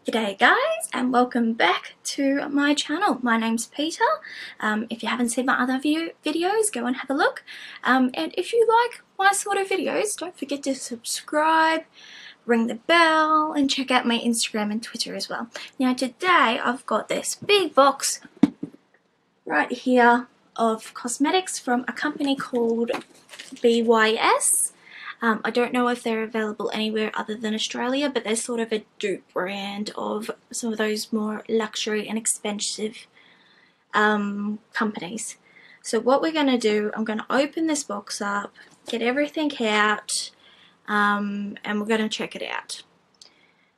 G'day guys, and welcome back to my channel. My name's Peter. If you haven't seen my other videos, go and have a look. And if you like my sort of videos, don't forget to subscribe, ring the bell, and check out my Instagram and Twitter as well. Now today I've got this big box right here of cosmetics from a company called Bys. I don't know if they're available anywhere other than Australia, but they're sort of a dupe brand of some of those more luxury and expensive companies. So what we're going to do, I'm going to open this box up, get everything out, and we're going to check it out.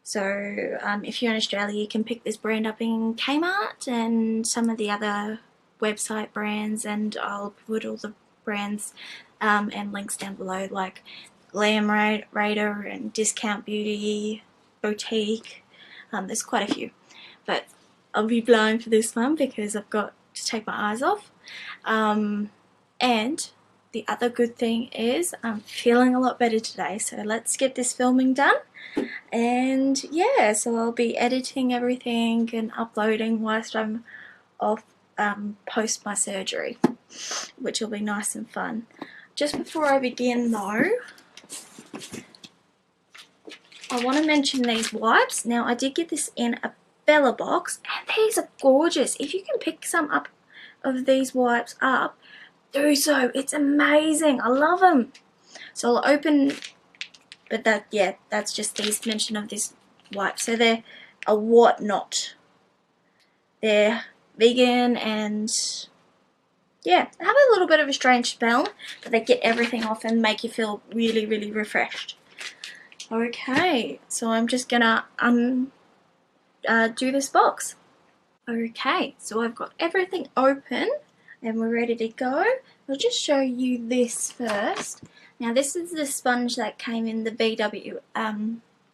So if you're in Australia, you can pick this brand up in Kmart and some of the other website brands, and I'll put all the brands and links down below, like Glam Raider and Discount Beauty, Boutique. There's quite a few, but I'll be blind for this one because I've got to take my eyes off. And the other good thing is I'm feeling a lot better today, so let's get this filming done. And yeah, so I'll be editing everything and uploading whilst I'm off post my surgery, which will be nice and fun. Just before I begin though, I want to mention these wipes. Now I did get this in a Bella box and these are gorgeous. If you can pick some up of these wipes up, do so. It's amazing. I love them. So I'll open, but that's just these mention of this wipe. So they're a whatnot. They're vegan and yeah, they have a little bit of a strange smell, but they get everything off and make you feel really, really refreshed. Okay, so I'm just gonna do this box. Okay, so I've got everything open and we're ready to go. I'll just show you this first. Now this is the sponge that came in the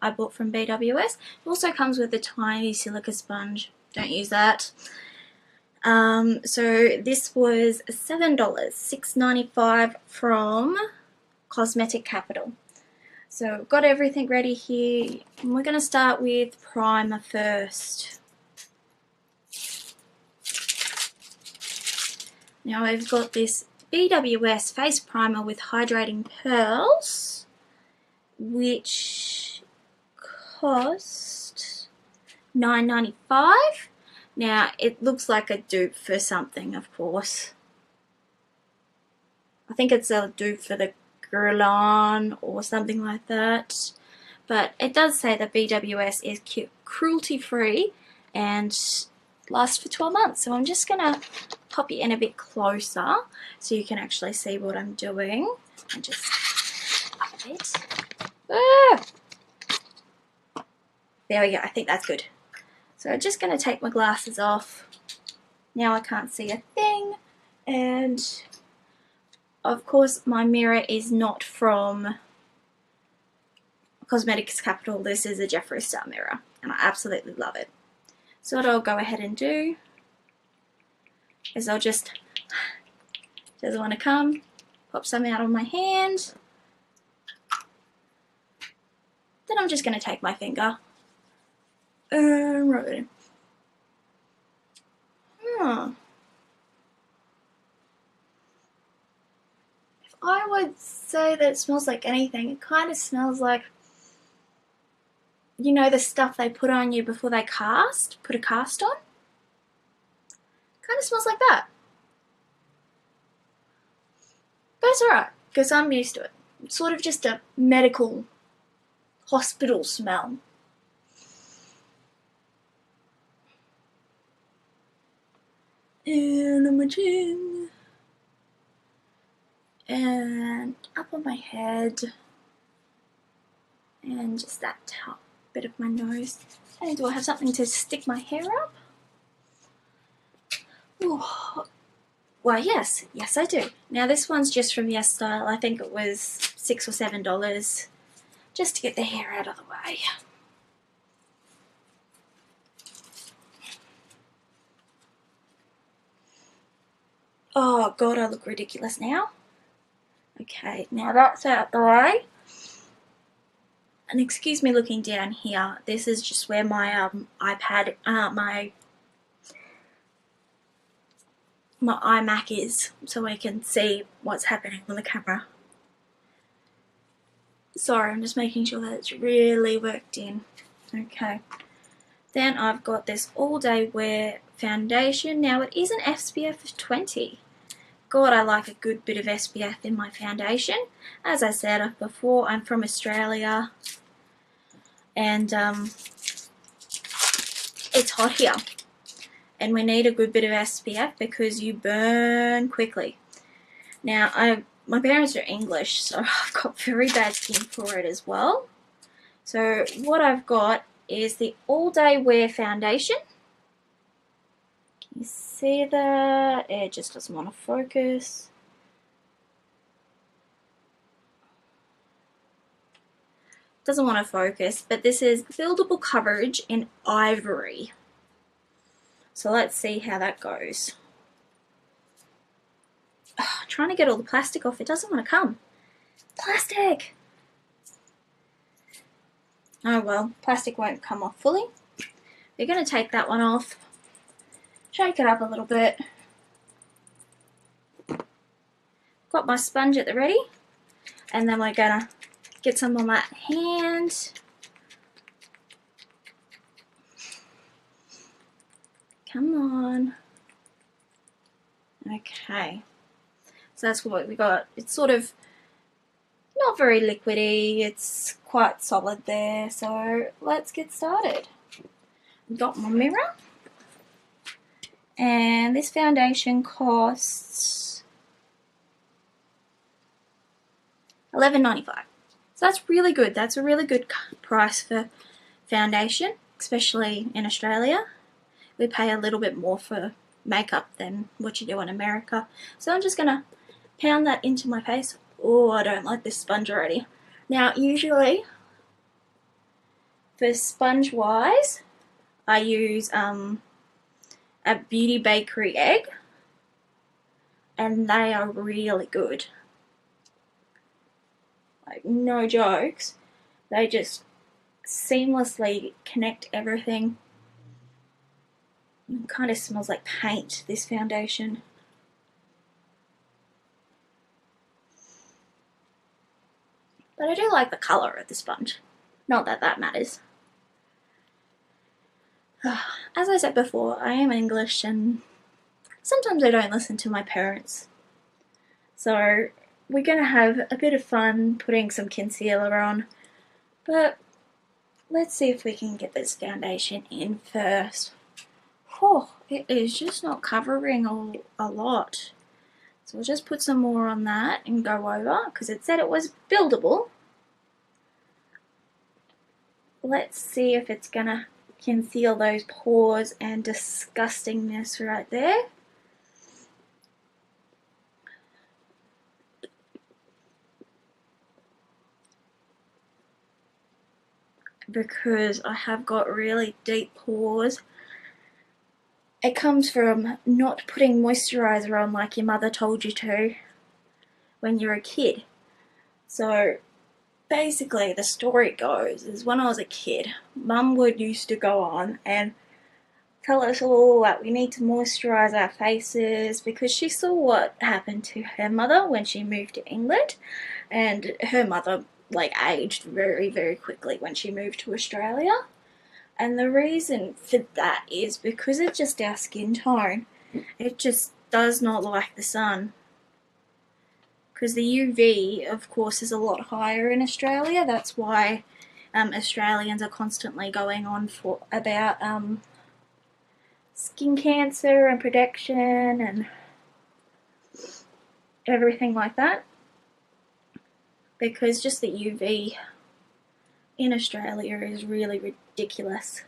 I bought from BWS. It also comes with a tiny silica sponge. Don't use that. So this was $7, $6.95 from Cosmetic Capital. So I've got everything ready here, and we're going to start with primer first. Now I've got this BWS face primer with hydrating pearls, which cost $9.95. Now, it looks like a dupe for something, of course. I think it's a dupe for the Guerlain or something like that. But it does say that BWS is cruelty-free and lasts for 12 months. So I'm just going to pop you in a bit closer so you can actually see what I'm doing. And just up a bit. Ah! There we go. I think that's good. So I'm just going to take my glasses off. Now I can't see a thing. And of course my mirror is not from Cosmetics Capital. This is a Jeffree Star mirror and I absolutely love it. So what I'll go ahead and do is I'll just, doesn't want to come, pop some out of my hand. Then I'm just going to take my finger. Right. If I would say that it smells like anything, it kind of smells like, you know, the stuff they put on you before they put a cast on? Kind of smells like that. But it's alright, because I'm used to it. It's sort of just a medical hospital smell. And on my chin, and up on my head, and just that top bit of my nose. And do I have something to stick my hair up? Ooh. Well, yes I do. Now this one's just from Yes Style. I think it was $6 or $7 just to get the hair out of the way. Oh god, I look ridiculous now. Okay, now that's out the way. And excuse me looking down here, this is just where my iPad, my iMac is, so I can see what's happening on the camera. Sorry, I'm just making sure that it's really worked in. Okay. Then I've got this all day wear foundation. Now it is an SPF of 20. God, I like a good bit of SPF in my foundation. As I said before, I'm from Australia and it's hot here. And we need a good bit of SPF because you burn quickly. Now, my parents are English, so I've got very bad skin for it as well. So what I've got is the All Day Wear Foundation. Can you see that? It just doesn't want to focus. Doesn't want to focus, but this is buildable coverage in ivory. So let's see how that goes. Oh, trying to get all the plastic off, it doesn't want to come. Plastic! Oh well, plastic won't come off fully. We're going to take that one off, shake it up a little bit. Got my sponge at the ready, and then we're going to get some on my hand. Come on. Okay. So that's what we got. It's sort of not very liquidy. It's quite solid there. So let's get started. I've got my mirror. And this foundation costs $11.95. So that's really good. That's a really good price for foundation, especially in Australia. We pay a little bit more for makeup than what you do in America. So I'm just going to pound that into my face. Oh, I don't like this sponge already. Now, usually, for sponge-wise, I use a Beauty Bakery egg, and they are really good. Like, no jokes. They just seamlessly connect everything. It kind of smells like paint, this foundation. But I do like the colour of the sponge. Not that that matters. As I said before, I am English and sometimes I don't listen to my parents. So we're going to have a bit of fun putting some concealer on. But let's see if we can get this foundation in first. Oh, it is just not covering a lot. So we'll just put some more on that and go over, because it said it was buildable. Let's see if it's going to conceal those pores and disgustingness right there. Because I have got really deep pores. It comes from not putting moisturiser on like your mother told you to when you're a kid. So basically the story goes is when I was a kid, Mum would used to go on and tell us all that we need to moisturise our faces because she saw what happened to her mother when she moved to England, and her mother like aged very, very quickly when she moved to Australia. And the reason for that is because it's just our skin tone. It just does not like the sun. Because the UV, of course, is a lot higher in Australia. That's why Australians are constantly going on for about skin cancer and protection and everything like that. Because just the UV in Australia is really ridiculous.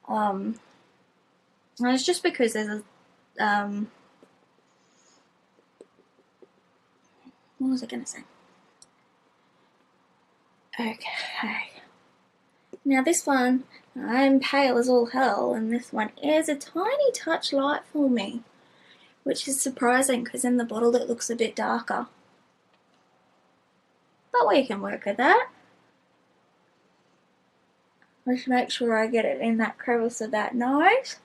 And it's just because there's a what was I going to say? Okay. Now this one, I'm pale as all hell, and this one is a tiny touch light for me, which is surprising because in the bottle it looks a bit darker. but we can work with that. Let's make sure I get it in that crevice of that nose.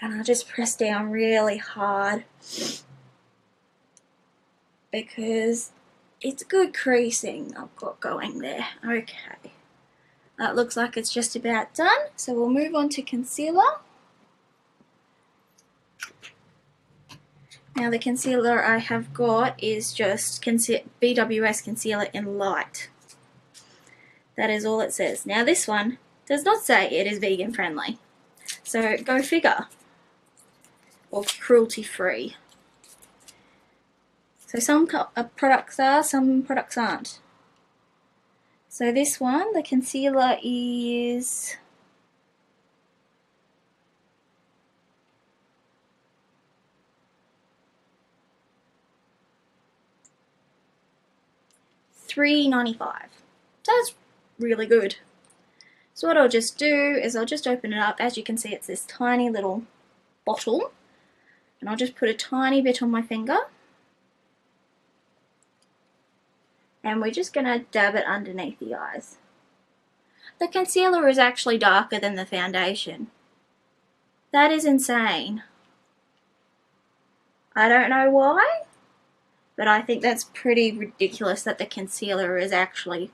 And I'll just press down really hard because it's good creasing I've got going there. Okay, that looks like it's just about done, so we'll move on to concealer. Now the concealer I have got is just BWS concealer in light. That is all it says. Now this one does not say it is vegan friendly, so go figure, or cruelty free. So some products are, some products aren't. So this one, the concealer is $3.95. That's really good. So what I'll just do is I'll just open it up. As you can see, it's this tiny little bottle, and I'll just put a tiny bit on my finger, and we're just going to dab it underneath the eyes. The concealer is actually darker than the foundation. That is insane. I don't know why, but I think that's pretty ridiculous that the concealer is actually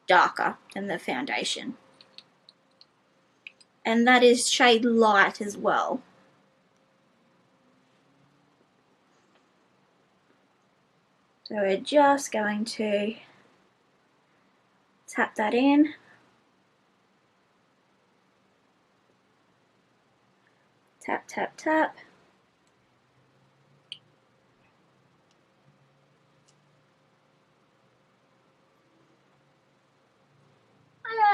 darker than the foundation. And that is shade light as well. So we're just going to tap that in. Tap, tap, tap.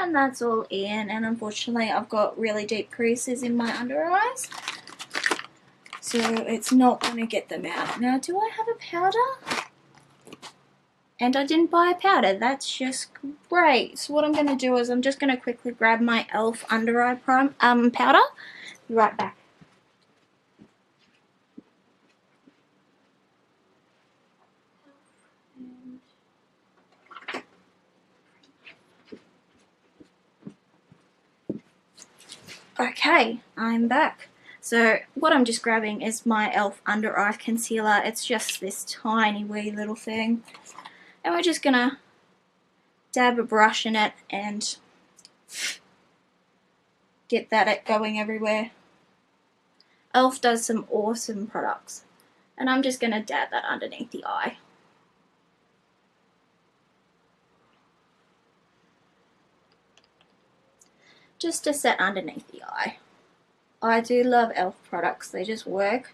And that's all in, and unfortunately I've got really deep creases in my under eyes, so it's not going to get them out. Now, do I have a powder? And I didn't buy a powder. That's just great. So what I'm going to do is I'm just going to quickly grab my e.l.f. under eye powder. Be right back. Okay, I'm back. So what I'm just grabbing is my e.l.f. under eye concealer. It's just this tiny wee little thing. And we're just going to dab a brush in it and get that going everywhere. e.l.f. does some awesome products. And I'm just going to dab that underneath the eye. Just to set underneath the eye. I do love e.l.f. products. They just work.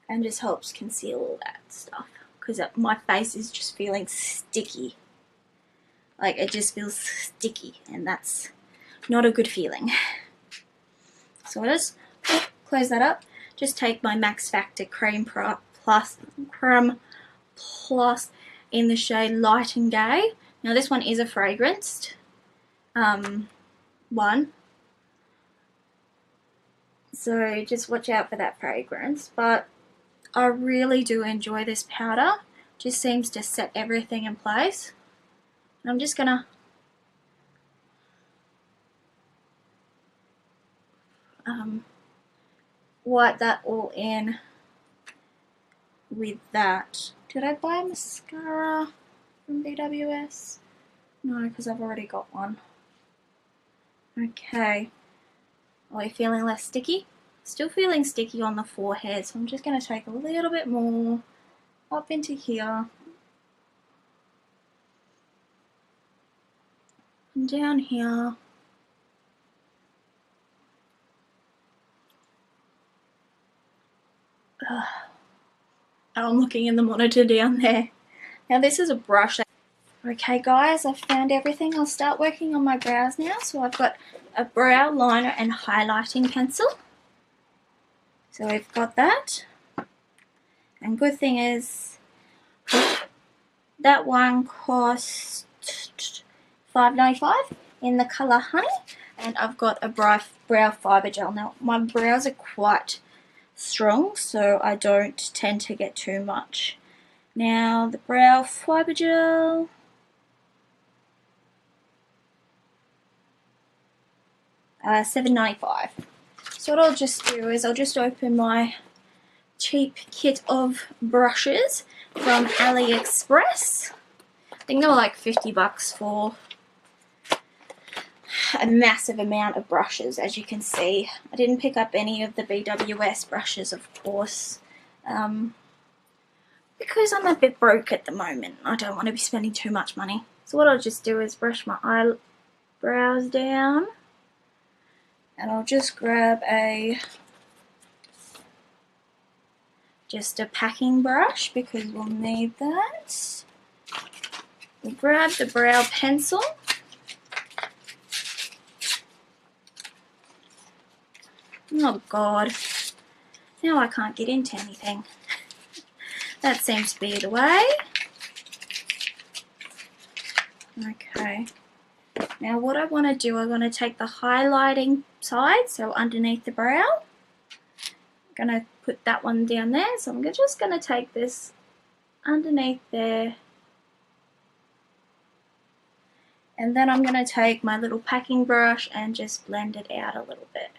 And just helps conceal all that stuff. Because my face is just feeling sticky. Like, it just feels sticky. And that's not a good feeling. So I just close that up. Just take my Max Factor Cream Plus in the shade Light and Gay. Now this one is a fragranced one. So just watch out for that fragrance. But I really do enjoy this powder. Just seems to set everything in place. And I'm just gonna wipe that all in with that. Did I buy a mascara from BWS? No, because I've already got one. Okay. Are you feeling less sticky? Still feeling sticky on the forehead, so I'm just going to take a little bit more up into here. And down here. I'm looking in the monitor down there. Now this is a brush. Okay guys, I've found everything. I'll start working on my brows now. So I've got a brow liner and highlighting pencil. So we've got that. And good thing is that one cost $5.95 in the colour Honey. And I've got a brow fibre gel. Now my brows are quite strong, so I don't tend to get too much. Now the brow fibre gel. $7.95. So what I'll just do is I'll just open my cheap kit of brushes from AliExpress. I think they were like $50 for a massive amount of brushes, as you can see. I didn't pick up any of the BWS brushes, of course, because I'm a bit broke at the moment. I don't want to be spending too much money. So what I'll just do is brush my eyebrows down, and I'll just grab just a packing brush because we'll need that. We'll grab the brow pencil. Oh God, now I can't get into anything. That seems to be the way. Okay, now what I want to do, I want to take the highlighting side, so underneath the brow. I'm going to put that one down there, so I'm just going to take this underneath there. And then I'm going to take my little packing brush and just blend it out a little bit.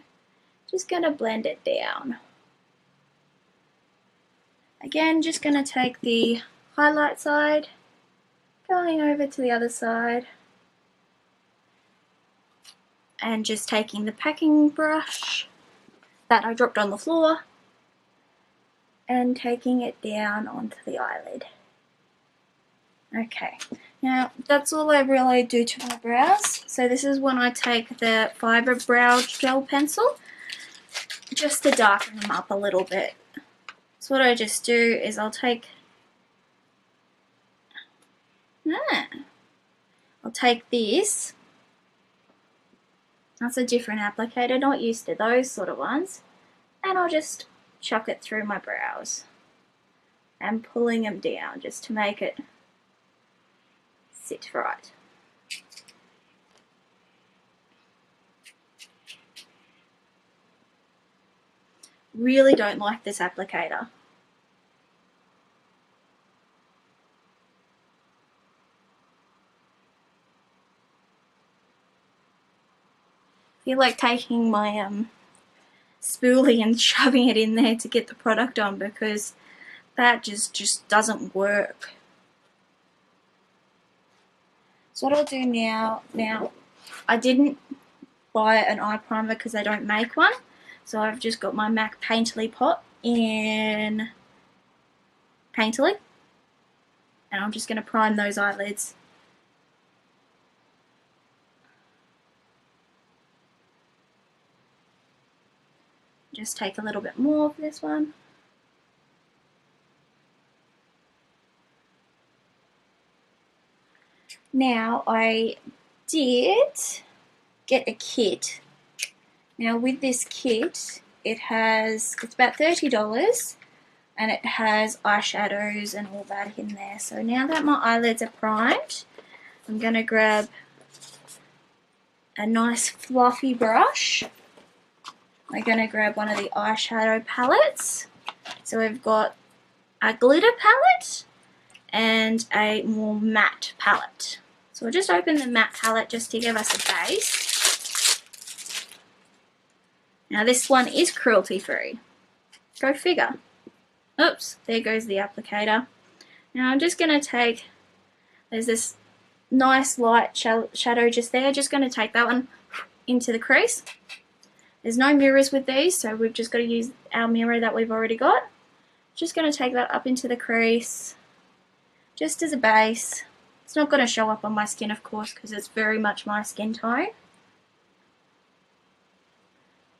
Just going to blend it down. Again, just going to take the highlight side, going over to the other side, and just taking the packing brush that I dropped on the floor and taking it down onto the eyelid. Okay, now that's all I really do to my brows. So this is when I take the fibre brow gel pencil just to darken them up a little bit. So what I just do is I'll take this. That's a different applicator, not used to those sort of ones. And I'll just chuck it through my brows and pulling them down just to make it sit right. Really don't like this applicator. I feel like taking my spoolie and shoving it in there to get the product on, because that just doesn't work. So what I'll do now I didn't buy an eye primer because they don't make one, so I've just got my MAC Painterly pot in Painterly, and I'm just going to prime those eyelids. Just take a little bit more of this one. Now I did get a kit. Now with this kit, it's about $30, and it has eyeshadows and all that in there. So now that my eyelids are primed, I'm going to grab a nice fluffy brush. We're going to grab one of the eyeshadow palettes. So we've got a glitter palette and a more matte palette. So we'll just open the matte palette just to give us a base. Now this one is cruelty free. Go figure. Oops, there goes the applicator. Now I'm just going to take, there's this nice light shadow just there, just going to take that one into the crease. There's no mirrors with these, so we've just got to use our mirror that we've already got. Just going to take that up into the crease, just as a base. It's not going to show up on my skin, of course, because it's very much my skin tone.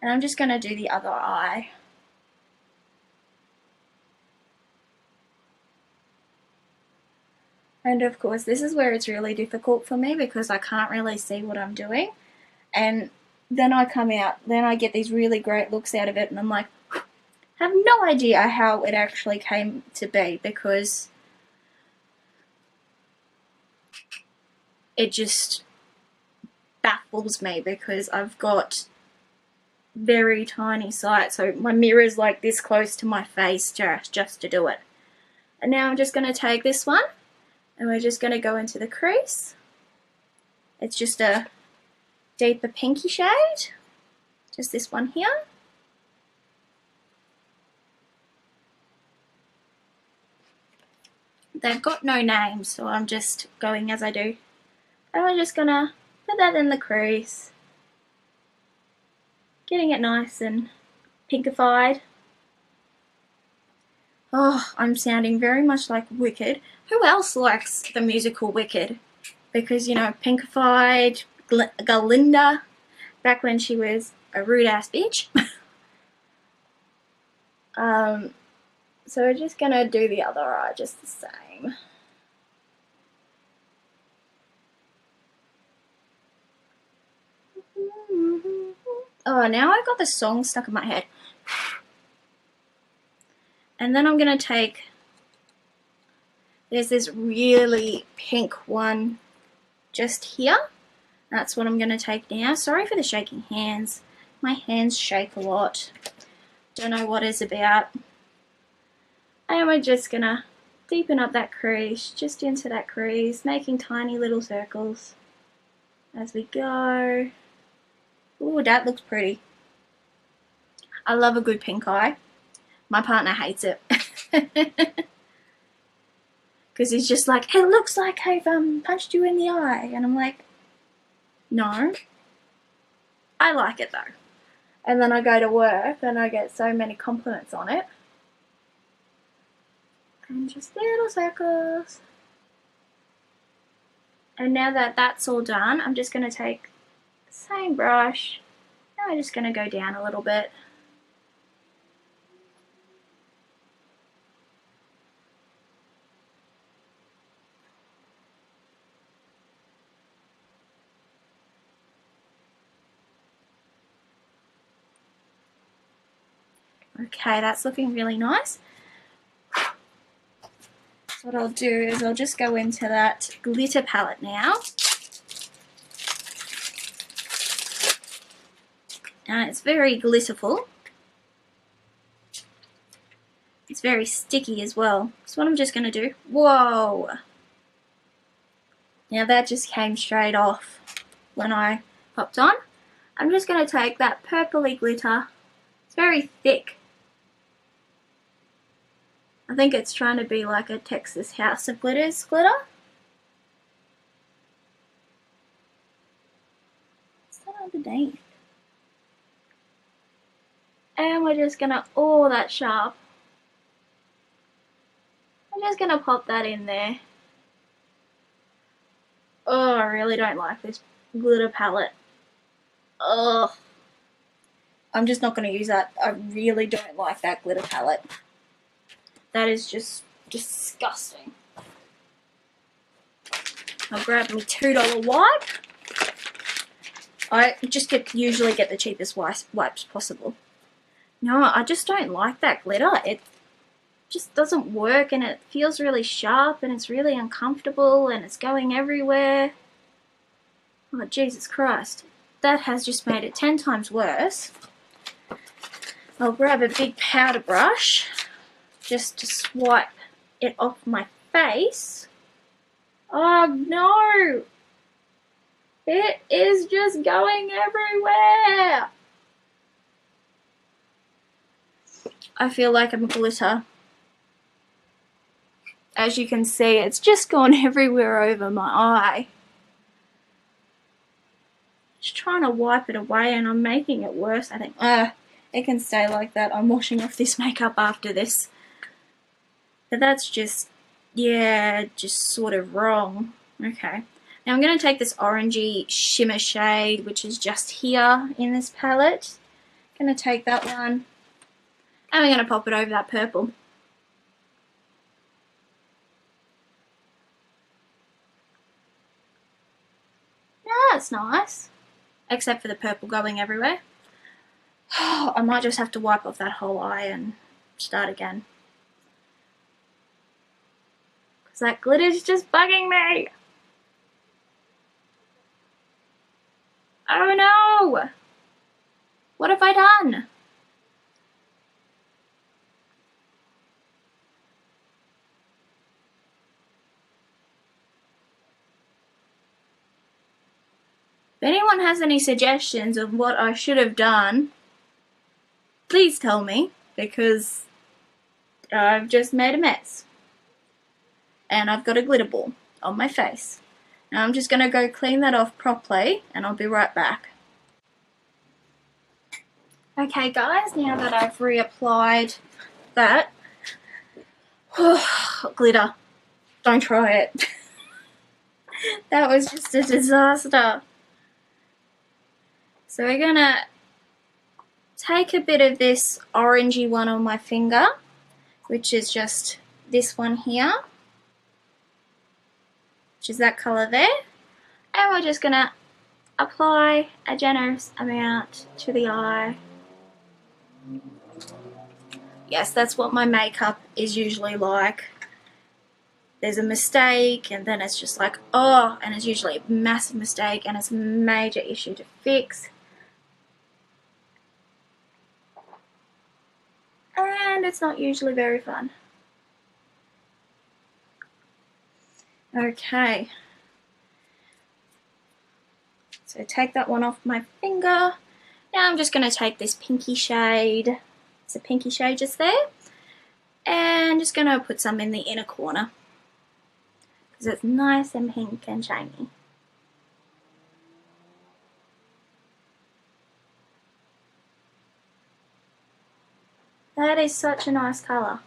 And I'm just going to do the other eye. And of course, this is where it's really difficult for me because I can't really see what I'm doing. And then I come out, then I get these really great looks out of it, and I'm like, I have no idea how it actually came to be, because it just baffles me, because I've got very tiny sight, so my mirror is like this close to my face just to do it. And now I'm just going to take this one and we're just going to go into the crease. It's just a deeper pinky shade, just this one here. They've got no names, so I'm just going as I do. And we're just going to put that in the crease, getting it nice and pinkified. Oh, I'm sounding very much like Wicked. Who else likes the musical Wicked? Because, you know, pinkified, Galinda, back when she was a rude ass bitch. So we're just gonna do the other eye just the same. Oh, now I've got the song stuck in my head. And then I'm gonna take, there's this really pink one just here. That's what I'm gonna take now. Sorry for the shaking hands. My hands shake a lot. Don't know what it's about. And we're just gonna deepen up that crease, just into that crease, making tiny little circles as we go. Ooh, that looks pretty. I love a good pink eye. My partner hates it. Because he's just like, it looks like I've punched you in the eye. And I'm like, no. I like it though. And then I go to work and I get so many compliments on it. And just little circles. And now that that's all done, I'm just going to take the same brush. Now I'm just going to go down a little bit. Okay, that's looking really nice. So what I'll do is I'll just go into that glitter palette now. And it's very glitterful. It's very sticky as well. So what I'm just going to do, whoa! Now that just came straight off when I popped on. I'm just going to take that purpley glitter. It's very thick. I think it's trying to be like a Texas House of Glitters glitter. What's that underneath? And we're just gonna, oh, that's sharp. I'm just gonna pop that in there. Oh, I really don't like this glitter palette. Ugh. I'm just not gonna use that. I really don't like that glitter palette. That is just disgusting. I'll grab my $2 wipe. I just usually get the cheapest wipes possible. No, I just don't like that glitter. It just doesn't work and it feels really sharp and it's really uncomfortable and it's going everywhere. Oh, Jesus Christ. That has just made it 10 times worse. I'll grab a big powder brush just to swipe it off my face. Oh no! It is just going everywhere! I feel like I'm glitter. As you can see, it's just gone everywhere over my eye. Just trying to wipe it away and I'm making it worse. I think, it can stay like that. I'm washing off this makeup after this. But that's just, yeah, just sort of wrong. Okay. Now I'm going to take this orangey shimmer shade, which is just here in this palette. I'm going to take that one. And we're going to pop it over that purple. Yeah, that's nice. Except for the purple going everywhere. I might just have to wipe off that whole eye and start again. Because that glitter's just bugging me. Oh no! What have I done? If anyone has any suggestions of what I should have done, please tell me, because I've just made a mess. And I've got a glitter ball on my face. Now I'm just going to go clean that off properly and I'll be right back. Okay guys, now that I've reapplied that, glitter, don't try it. That was just a disaster. So we're going to take a bit of this orangey one on my finger, which is just this one here, which is that colour there, and we're just going to apply a generous amount to the eye. Yes, that's what my makeup is usually like. There's a mistake and then it's just like, oh, and it's usually a massive mistake and it's a major issue to fix. And it's not usually very fun. Okay. So take that one off my finger. Now I'm just going to take this pinky shade. It's a pinky shade just there. And just going to put some in the inner corner, because it's nice and pink and shiny. That is such a nice colour.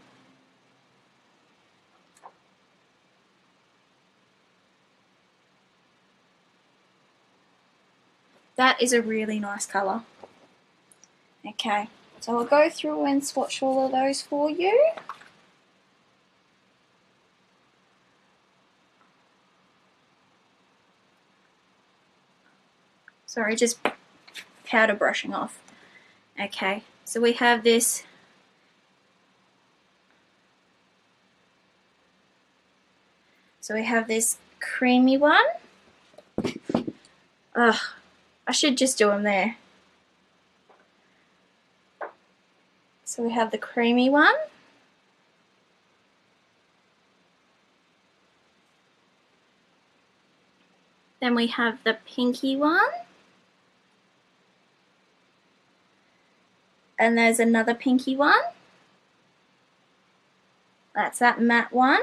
That is a really nice colour. Okay, so I'll go through and swatch all of those for you. Sorry, just powder brushing off. Okay, so we have this creamy one. Ugh, I should just do them there. So we have the creamy one. Then we have the pinky one. And there's another pinky one. That's that matte one.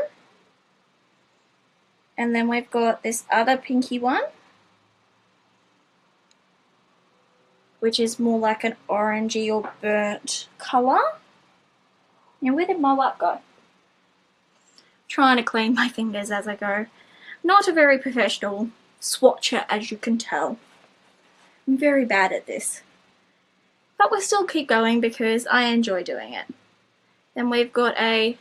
And then we've got this other pinky one, which is more like an orangey or burnt colour. Now where did my wipe go? Trying to clean my fingers as I go. Not a very professional swatcher, as you can tell. I'm very bad at this. But we'll still keep going because I enjoy doing it. Then we've got a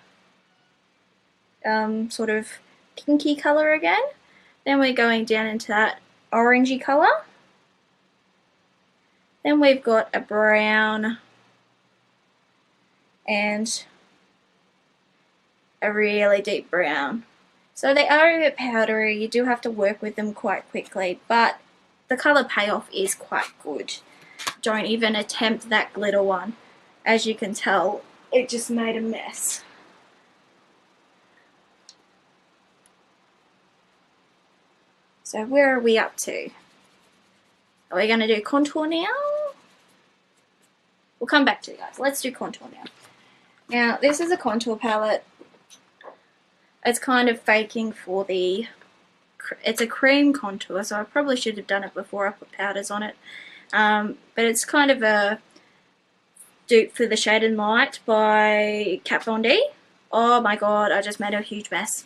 sort of pinky colour again. Then we're going down into that orangey colour. Then we've got a brown and a really deep brown. So they are a bit powdery, you do have to work with them quite quickly, but the colour payoff is quite good. Don't even attempt that glitter one. As you can tell, it just made a mess. So where are we up to? Are we going to do contour now? We'll come back to it, guys. Let's do contour now. Now, this is a contour palette. It's kind of faking for the... It's a cream contour, so I probably should have done it before I put powders on it. But it's kind of a dupe for the Shade and Light by Kat Von D. Oh my god, I just made a huge mess.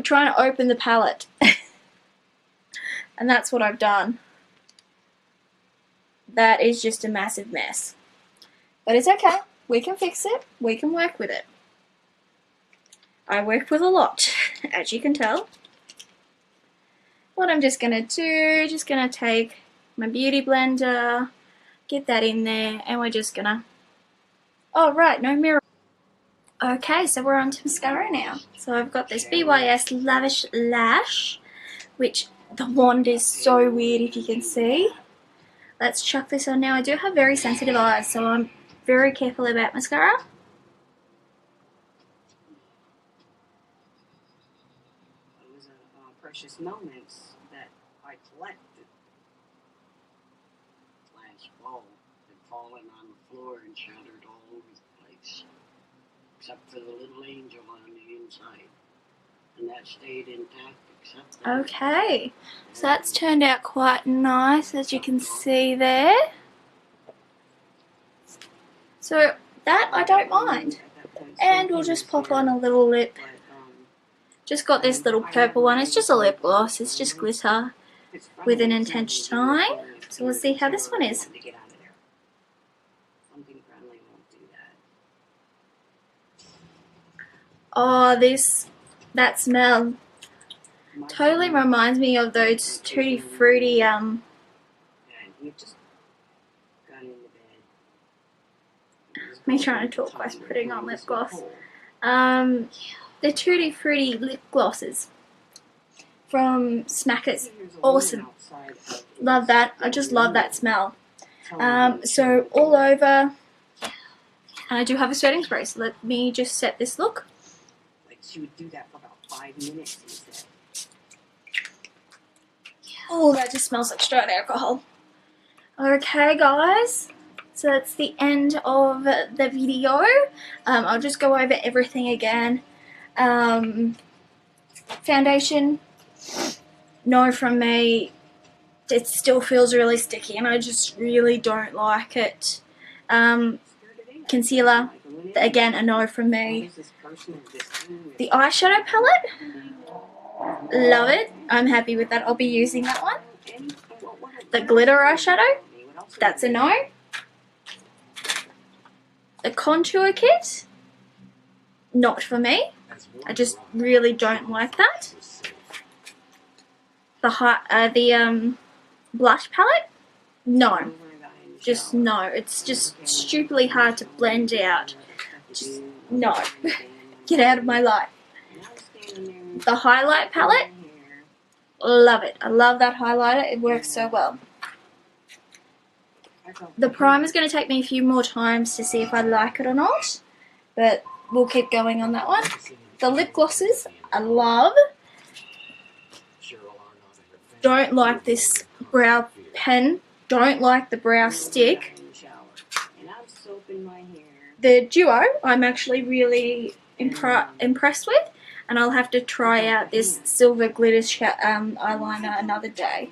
Trying to open the palette. And that's what I've done. That is just a massive mess. But it's okay. We can fix it. We can work with it. I work with a lot, as you can tell. What I'm just going to do, just going to take my beauty blender, get that in there, and we're just going to... Oh, right, no mirror. Okay, so we're on to mascara now. So I've got this Bys Lavish Lash, which the wand is so weird if you can see. let's chuck this on now. I do have very sensitive eyes, so I'm very careful about mascara. Those are precious moments that I collected. Last fall had fallen on the floor and shattered all over the place, except for the little angel on the inside. And that stayed intact except that. Okay, so that's turned out quite nice, as you can see there. So that I don't mind. And we'll just pop on a little lip. Just got this little purple one. It's just a lip gloss. It's just glitter with an intense shine. So we'll see how this one is. Oh, that smell totally reminds me of those Tutti Frutti me trying to talk while putting on lip gloss. The Tutti Frutti lip glosses from Smackers. Awesome. Love that. I just love that smell. So all over, and I do have a setting spray, so let me just set this look. Like she would do that for about 5 minutes, he said. Oh, that just smells like straight alcohol. Okay, guys. So that's the end of the video. I'll just go over everything again. Foundation, no from me. It still feels really sticky and I just really don't like it. Concealer, again, a no from me. The eyeshadow palette, love it. I'm happy with that. I'll be using that one. The glitter eyeshadow, that's a no. The contour kit, not for me. I just really don't like that. The blush palette, no. Just no. It's just stupidly hard to blend out. Just no. Get out of my life. The highlight palette, love it. I love that highlighter. It works so well. The primer is going to take me a few more times to see if I like it or not, but we'll keep going on that one. The lip glosses, I love. Don't like this brow pen. Don't like the brow stick. The duo, I'm actually really impressed with, and I'll have to try out this silver glitter eyeliner another day.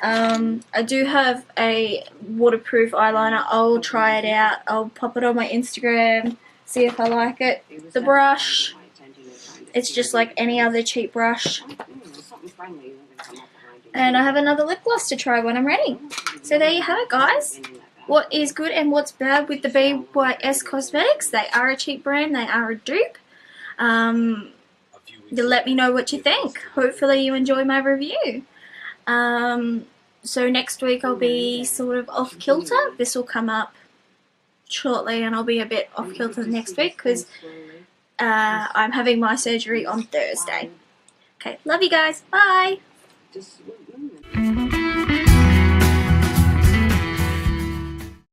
I do have a waterproof eyeliner. I'll try it out. I'll pop it on my Instagram, see if I like it. The brush, it's just like any other cheap brush. And I have another lip gloss to try when I'm ready. So there you have it, guys. What is good and what's bad with the Bys Cosmetics. They are a cheap brand. They are a dupe. You let me know what you think. Hopefully you enjoy my review. So next week I'll be sort of off kilter. This will come up shortly and I'll be a bit off kilter next week because I'm having my surgery on Thursday. Okay, love you guys. Bye.